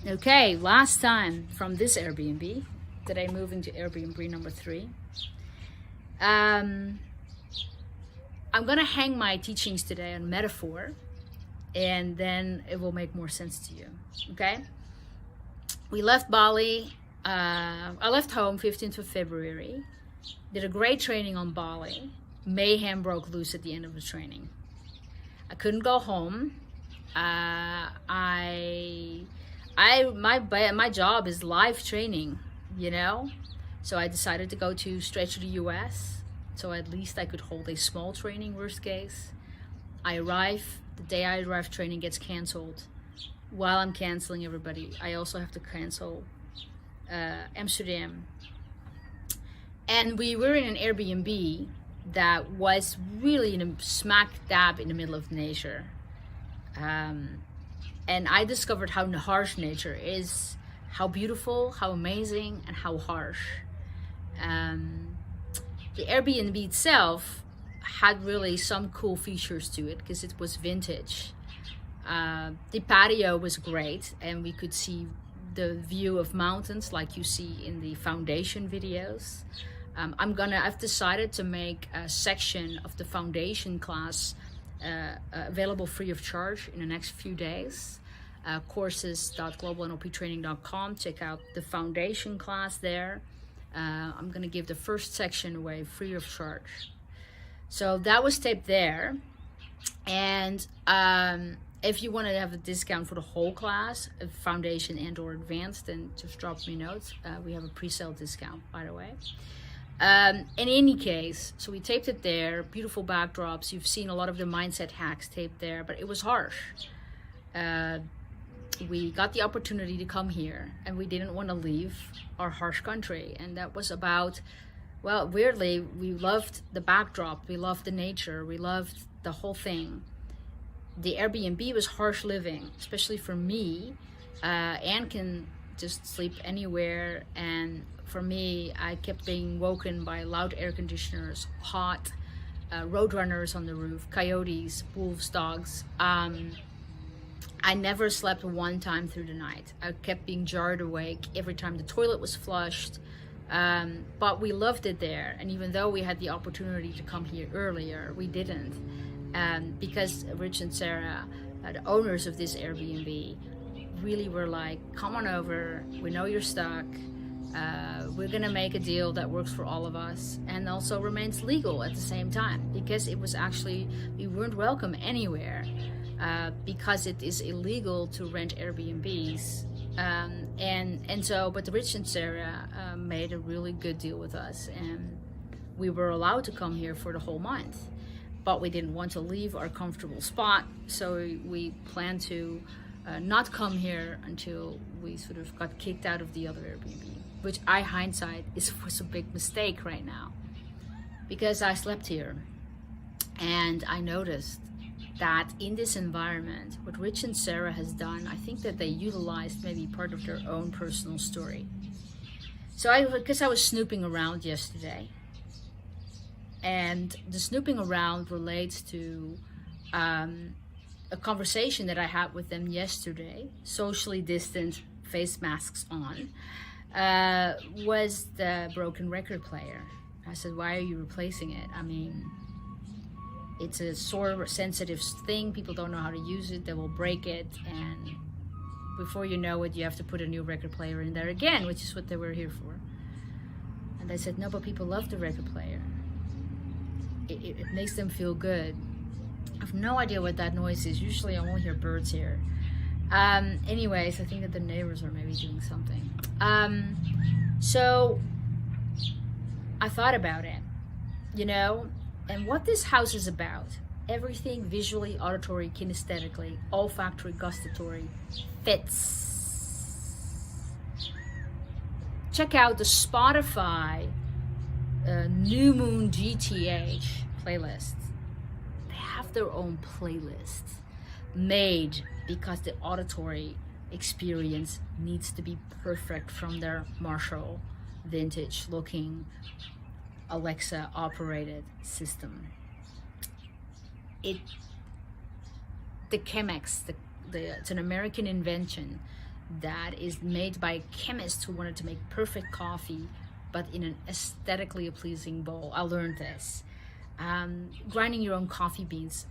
Okay, last time from this Airbnb, today moving to Airbnb number 3. I'm gonna hang my teachings today on metaphor, and then it will make more sense to you. Okay, we left Bali. I left home 15th of February. Did a great training on Bali. Mayhem broke loose at the end of the training. I couldn't go home. My job is live training, so I decided to go straight to the US, so at least I could hold a small training. Worst case, I arrive, the day I arrive, training gets canceled. While I'm canceling everybody, I also have to cancel Amsterdam. And we were in an Airbnb that was really smack dab in the middle of nature. And I discovered how harsh nature is, how beautiful, how amazing, and how harsh. The Airbnb itself had really some cool features to it because it was vintage. The patio was great, and we could see the view of mountains like you see in the foundation videos. I've decided to make a section of the foundation class available free of charge in the next few days. Courses.globalnlptraining.com. Check out the foundation class there. I'm going to give the first section away free of charge. So that was taped there. And if you want to have a discount for the whole class, foundation and or advanced, then just drop me notes. We have a pre-sale discount, by the way. In any case, so we taped it there. Beautiful backdrops. You've seen a lot of the mindset hacks taped there, but it was harsh. We got the opportunity to come here, and we didn't want to leave our harsh country. And that was about, well, weirdly, we loved the backdrop, we loved the nature, we loved the whole thing. The Airbnb was harsh living, especially for me. Anne can just sleep anywhere, and for me, I kept being woken by loud air conditioners, hot, roadrunners on the roof, coyotes, wolves, dogs. I never slept one time through the night. I kept being jarred awake every time the toilet was flushed. But we loved it there. And even though we had the opportunity to come here earlier, we didn't. Because Rich and Sarah, the owners of this Airbnb, really were like, come on over. We know you're stuck. We're going to make a deal that works for all of us and also remains legal at the same time. Because it was actually, we weren't welcome anywhere. Because it is illegal to rent Airbnbs, but Rich and Sarah made a really good deal with us, and we were allowed to come here for the whole month, but we didn't want to leave our comfortable spot, so we planned to not come here until we sort of got kicked out of the other Airbnb, which hindsight was a big mistake right now, because I slept here, and I noticed that in this environment, what Rich and Sarah has done, I think that they utilized maybe part of their own personal story. So because I was snooping around yesterday, and the snooping around relates to a conversation that I had with them yesterday, socially distant, face masks on, was the broken record player. I said, why are you replacing it? I mean, it's a sore, sensitive thing. People don't know how to use it. They will break it. And before you know it, you have to put a new record player in there again, which is what they were here for. And they said, no, but people love the record player. It makes them feel good. I have no idea what that noise is. Usually I won't hear birds here. Anyways, I think that the neighbors are maybe doing something. So I thought about it, and what this house is about. Everything visually, auditory, kinesthetically, olfactory, gustatory fits. Check out the Spotify New Moon GTH playlist. They have their own playlist made because the auditory experience needs to be perfect from their Marshall vintage looking Alexa operated system. The Chemex, it's an American invention that is made by a chemist who wanted to make perfect coffee, but in an aesthetically pleasing bowl. I learned this. Grinding your own coffee beans,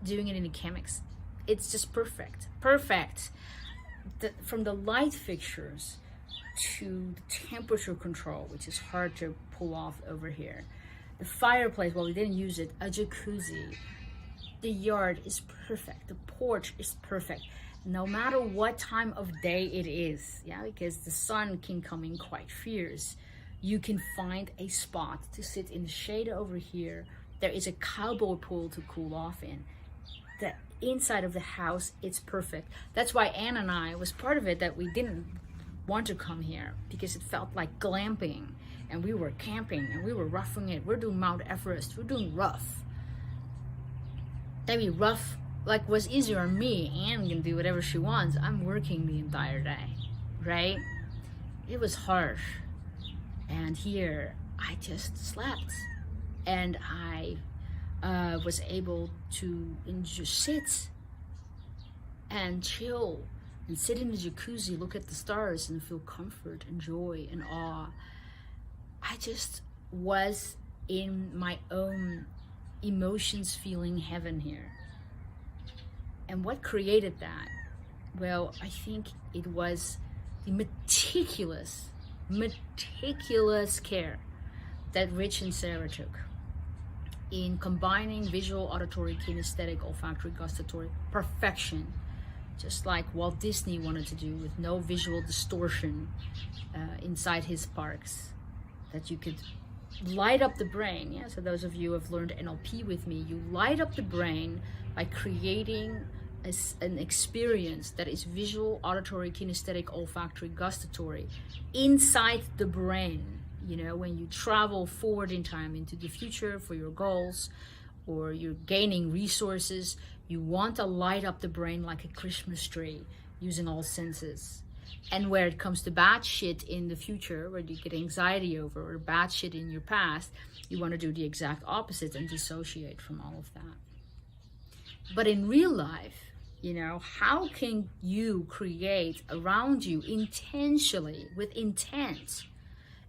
doing it in a Chemex, it's just perfect. From the light fixtures to the temperature control, which is hard to pull off over here. The fireplace, well, we didn't use it, a jacuzzi. The yard is perfect. The porch is perfect. No matter what time of day it is, yeah, because the sun can come in quite fierce, you can find a spot to sit in the shade over here. There is a cowboy pool to cool off in. The inside of the house, it's perfect. That's why Anne and I was part of it, that we didn't want to come here, because it felt like glamping, and we were camping and we were roughing it. We're doing Mount Everest, we're doing rough. Maybe rough like was easier on me. Anne can do whatever she wants. I'm working the entire day, right? It was harsh. And here I just slept, and I was able to just sit and chill and sit in the jacuzzi, look at the stars, and feel comfort and joy and awe. I just was in my own emotions feeling heaven here. And what created that? Well, I think it was the meticulous care that Rich and Sarah took in combining visual, auditory, kinesthetic, olfactory, gustatory perfection, just like Walt Disney wanted to do, with no visual distortion inside his parks, that you could light up the brain. Yeah, so those of you who have learned NLP with me, you light up the brain by creating an experience that is visual, auditory, kinesthetic, olfactory, gustatory inside the brain. You know, when you travel forward in time into the future for your goals, or you're gaining resources, you want to light up the brain like a Christmas tree using all senses. And where it comes to bad shit in the future, where you get anxiety over, or bad shit in your past, you want to do the exact opposite and dissociate from all of that. But in real life, you know, how can you create around you intentionally, with intent,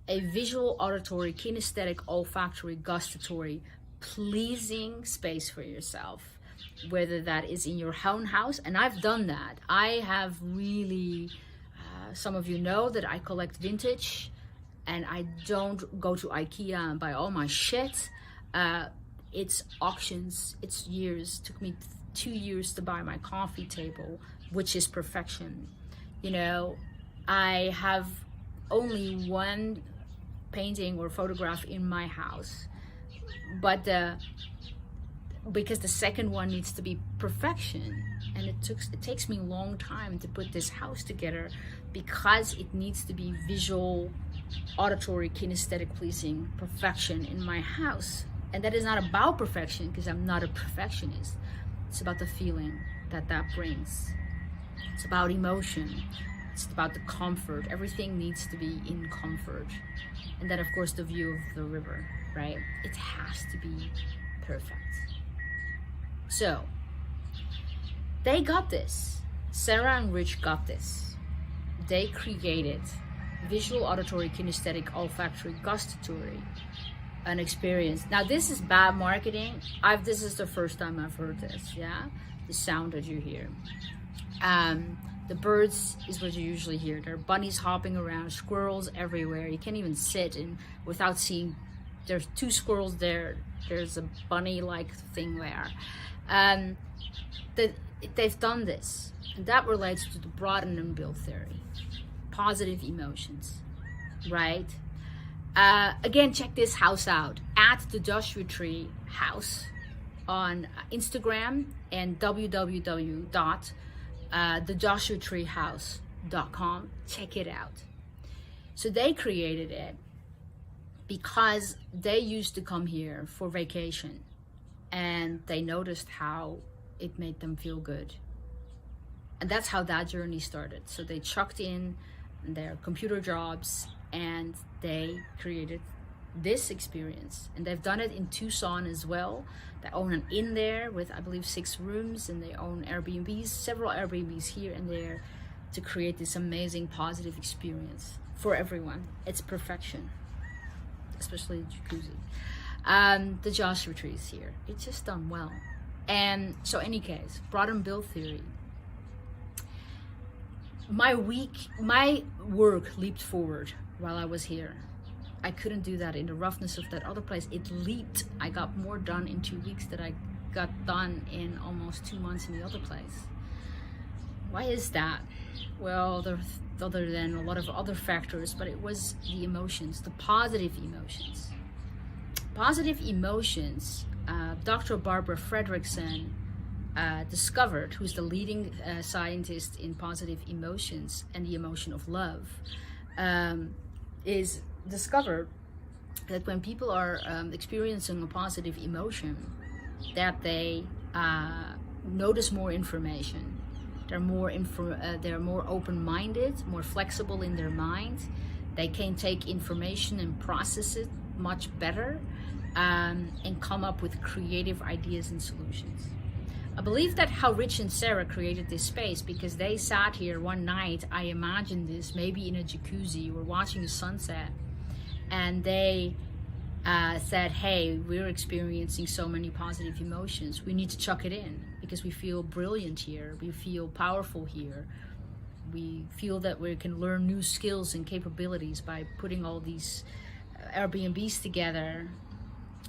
a visual, auditory, kinesthetic, olfactory, gustatory, pleasing space for yourself? Whether that is in your own house, and I've done that. I have really, some of you know that I collect vintage, and I don't go to IKEA and buy all my shit. It's auctions, it's years. It took me 2 years to buy my coffee table, which is perfection. You know, I have only one painting or photograph in my house, but because the second one needs to be perfection, and it takes me a long time to put this house together, because it needs to be visual, auditory, kinesthetic, pleasing perfection in my house. And that is not about perfection, because I'm not a perfectionist. It's about the feeling that brings. It's about emotion. It's about the comfort. Everything needs to be in comfort. And then, of course, the view of the river, right? It has to be perfect. So, they got this. Sarah and Rich got this. They created visual, auditory, kinesthetic, olfactory, gustatory, an experience. Now, this is bad marketing. This is the first time I've heard this, yeah? The sound that you hear. The birds is what you usually hear. There are bunnies hopping around, squirrels everywhere. You can't even sit in without seeing, there's 2 squirrels there. There's a bunny-like thing there. They've done this. And that relates to the Broaden and build theory. Positive emotions, right? Again, check this house out at the Joshua Tree House on Instagram, and www.thejoshuatreehouse.com. Check it out. So they created it because they used to come here for vacation, and they noticed how it made them feel good. And that's how that journey started. So they chucked in their computer jobs and they created this experience. And they've done it in Tucson as well. They own an inn there with, I believe, 6 rooms, and they own Airbnbs, several Airbnbs here and there. to create this amazing positive experience for everyone. It's perfection, especially the jacuzzi. The Joshua tree is here. It's just done well. And so any case, Broaden build theory. My work leaped forward while I was here. I couldn't do that in the roughness of that other place. It leaped. I got more done in 2 weeks than I got done in almost 2 months in the other place. Why is that? Well, other than a lot of other factors, but it was the emotions, the positive emotions. Positive emotions, Dr. Barbara Fredrickson discovered, who's the leading scientist in positive emotions and the emotion of love, is discovered that when people are experiencing a positive emotion, that they notice more information. They're more open-minded, more flexible in their mind. They can take information and process it much better, and come up with creative ideas and solutions. I believe that how Rich and Sarah created this space because they sat here one night, I imagined this, maybe in a jacuzzi or watching a sunset, and they said, hey, we're experiencing so many positive emotions. We need to chuck it in because we feel brilliant here. We feel powerful here. We feel that we can learn new skills and capabilities by putting all these Airbnbs together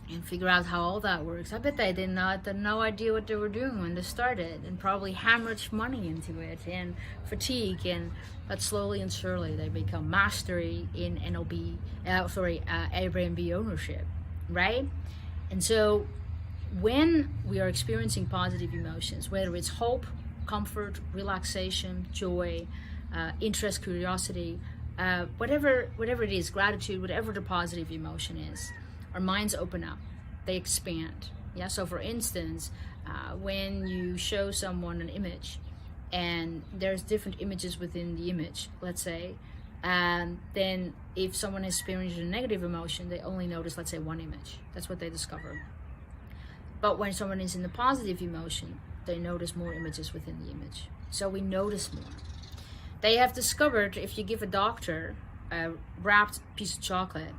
and figure out how all that works. I bet they had no idea what they were doing when they started, and probably hemorrhaged money into it and fatigue, but slowly and surely they become mastery in Airbnb ownership, right? And so when we are experiencing positive emotions, whether it's hope, comfort, relaxation, joy, interest, curiosity, whatever it is, gratitude, whatever the positive emotion is, our minds open up, they expand. Yeah. So for instance, when you show someone an image and there's different images within the image, let's say, then if someone has experienced a negative emotion, they only notice, let's say, one image. That's what they discover. But when someone is in the positive emotion, they notice more images within the image. So we notice more. They have discovered if you give a doctor a wrapped piece of chocolate,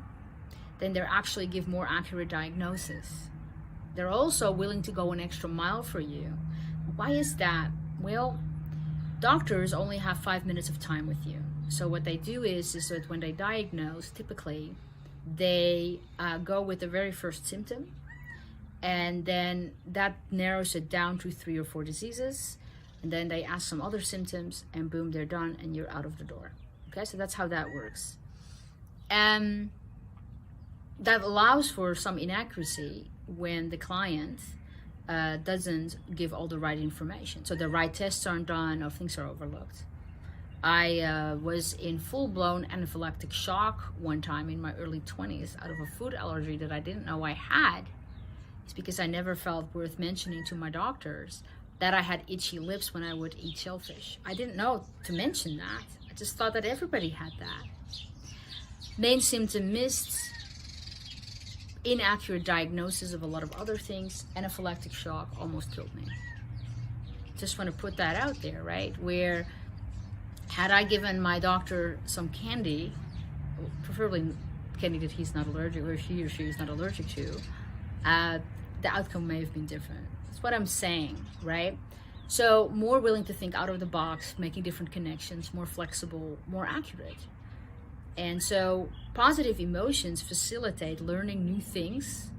then they actually give more accurate diagnosis. They're also willing to go an extra mile for you. Why is that? Well, doctors only have 5 minutes of time with you. So what they do is that when they diagnose, typically, they go with the very first symptom, and then that narrows it down to 3 or 4 diseases, and then they ask some other symptoms, and boom, they're done, and you're out of the door. Okay, so that's how that works. And that allows for some inaccuracy when the client doesn't give all the right information. So the right tests aren't done or things are overlooked. I was in full-blown anaphylactic shock one time in my early 20s out of a food allergy that I didn't know I had. It's because I never felt worth mentioning to my doctors that I had itchy lips when I would eat shellfish. I didn't know to mention that. I just thought that everybody had that. Main symptom missed, inaccurate diagnosis of a lot of other things, anaphylactic shock almost killed me. Just want to put that out there, right? Where had I given my doctor some candy, preferably candy that he's not allergic or he or she is not allergic to, the outcome may have been different. That's what I'm saying, right? So more willing to think out of the box, making different connections, more flexible, more accurate. And so positive emotions facilitate learning new things,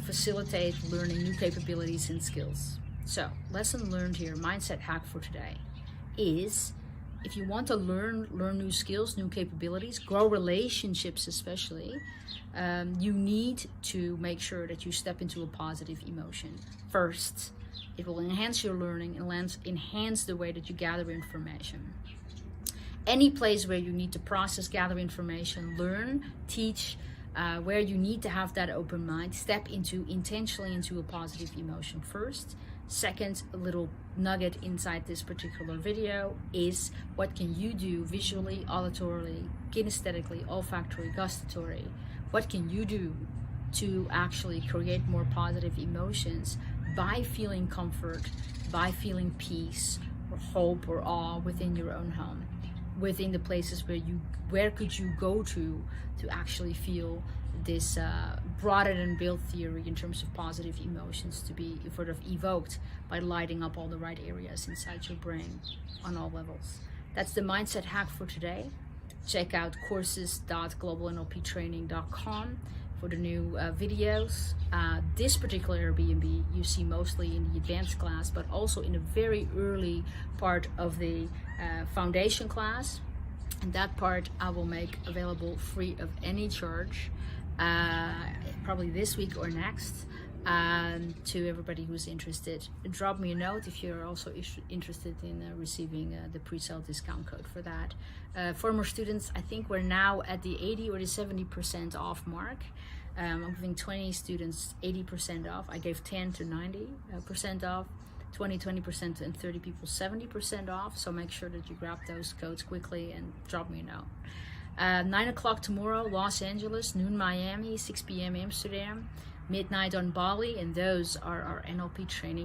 facilitate learning new capabilities and skills. So lesson learned here, mindset hack for today is, if you want to learn new skills, new capabilities, grow relationships especially, you need to make sure that you step into a positive emotion first. It will enhance your learning and enhance the way that you gather information. Any place where you need to process, gather information, learn, teach, where you need to have that open mind, step intentionally into a positive emotion first. Second, a little nugget inside this particular video is, what can you do visually, auditorily, kinesthetically, olfactory, gustatory? What can you do to actually create more positive emotions by feeling comfort, by feeling peace, hope or awe within your own home, within the places where could you go to actually feel this broaden and build theory in terms of positive emotions to be sort of evoked by lighting up all the right areas inside your brain on all levels. That's the mindset hack for today. Check out courses.globalnlptraining.com for the new videos. This particular Airbnb you see mostly in the advanced class, but also in a very early part of the foundation class. And that part I will make available free of any charge, probably this week or next, to everybody who's interested. Drop me a note if you're also interested in receiving the pre-sale discount code for that. Former students, I think we're now at the 80 or the 70% off mark. I'm giving 20 students 80% off. I gave 10 to 90% off. 20%, and 30 people 70% off. So make sure that you grab those codes quickly and drop me a note. 9 o'clock tomorrow, Los Angeles, noon Miami, 6 p.m. Amsterdam, midnight on Bali, and those are our NLP training